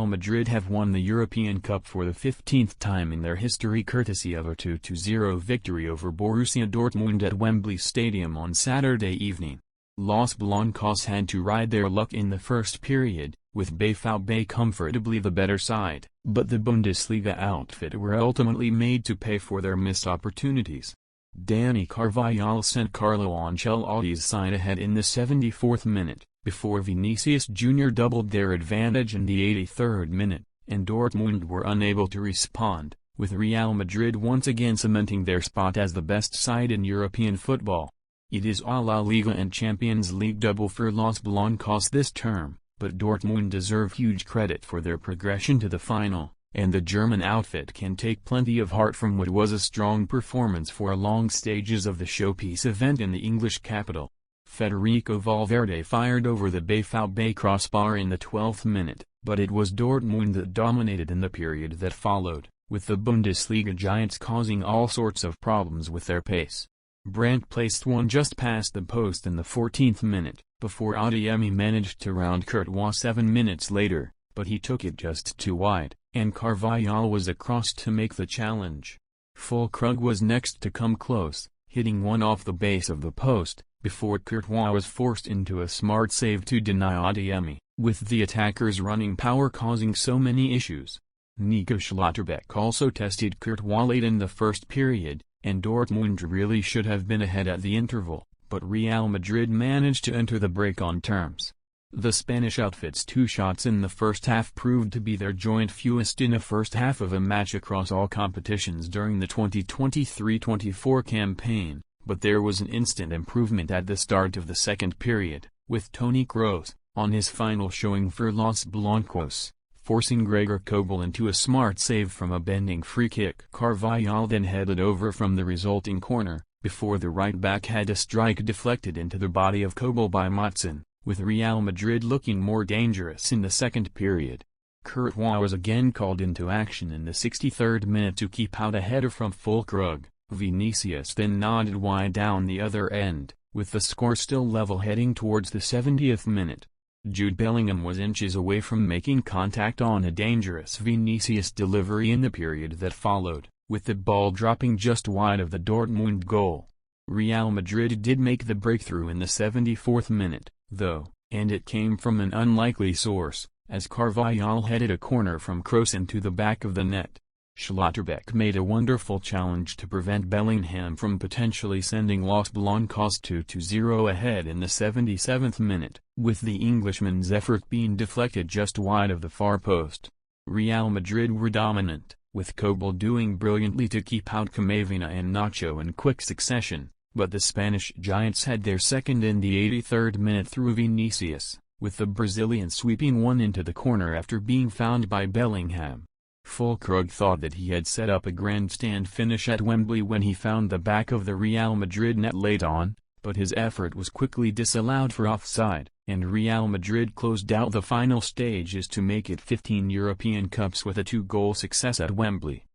Real Madrid have won the European Cup for the 15th time in their history courtesy of a 2-0 victory over Borussia Dortmund at Wembley Stadium on Saturday evening. Los Blancos had to ride their luck in the first period, with BVB comfortably the better side, but the Bundesliga outfit were ultimately made to pay for their missed opportunities. Dani Carvajal sent Carlo Ancelotti's side ahead in the 74th minute, before Vinicius Jr. doubled their advantage in the 83rd minute, and Dortmund were unable to respond, with Real Madrid once again cementing their spot as the best side in European football. It is a La Liga and Champions League double for Los Blancos this term, but Dortmund deserve huge credit for their progression to the final, and the German outfit can take plenty of heart from what was a strong performance for long stages of the showpiece event in the English capital. Federico Valverde fired over the BVB crossbar in the 12th minute, but it was Dortmund that dominated in the period that followed, with the Bundesliga giants causing all sorts of problems with their pace. Brandt placed one just past the post in the 14th minute, before Adeyemi managed to round Courtois 7 minutes later, but he took it just too wide, and Carvajal was across to make the challenge. Fullkrug was next to come close, hitting one off the base of the post, before Courtois was forced into a smart save to deny Adeyemi, with the attackers' running power causing so many issues. Nico Schlotterbeck also tested Courtois late in the first period, and Dortmund really should have been ahead at the interval, but Real Madrid managed to enter the break on terms. The Spanish outfit's 2 shots in the first half proved to be their joint fewest in a first half of a match across all competitions during the 2023-24 campaign, but there was an instant improvement at the start of the second period, with Toni Kroos, on his final showing for Los Blancos, forcing Gregor Kobel into a smart save from a bending free kick. Carvajal then headed over from the resulting corner, before the right-back had a strike deflected into the body of Kobel by Matson, with Real Madrid looking more dangerous in the second period. Courtois was again called into action in the 63rd minute to keep out a header from Fullkrug. Vinicius then nodded wide down the other end, with the score still level heading towards the 70th minute. Jude Bellingham was inches away from making contact on a dangerous Vinicius delivery in the period that followed, with the ball dropping just wide of the Dortmund goal. Real Madrid did make the breakthrough in the 74th minute, though, and it came from an unlikely source, as Carvajal headed a corner from Kroos into the back of the net. Schlotterbeck made a wonderful challenge to prevent Bellingham from potentially sending Los Blancos 2-0 ahead in the 77th minute, with the Englishman's effort being deflected just wide of the far post. Real Madrid were dominant, with Kobel doing brilliantly to keep out Camavinga and Nacho in quick succession, but the Spanish giants had their second in the 83rd minute through Vinicius, with the Brazilian sweeping one into the corner after being found by Bellingham. Fullkrug thought that he had set up a grandstand finish at Wembley when he found the back of the Real Madrid net late on, but his effort was quickly disallowed for offside, and Real Madrid closed out the final stages to make it 15 European Cups with a 2-goal success at Wembley.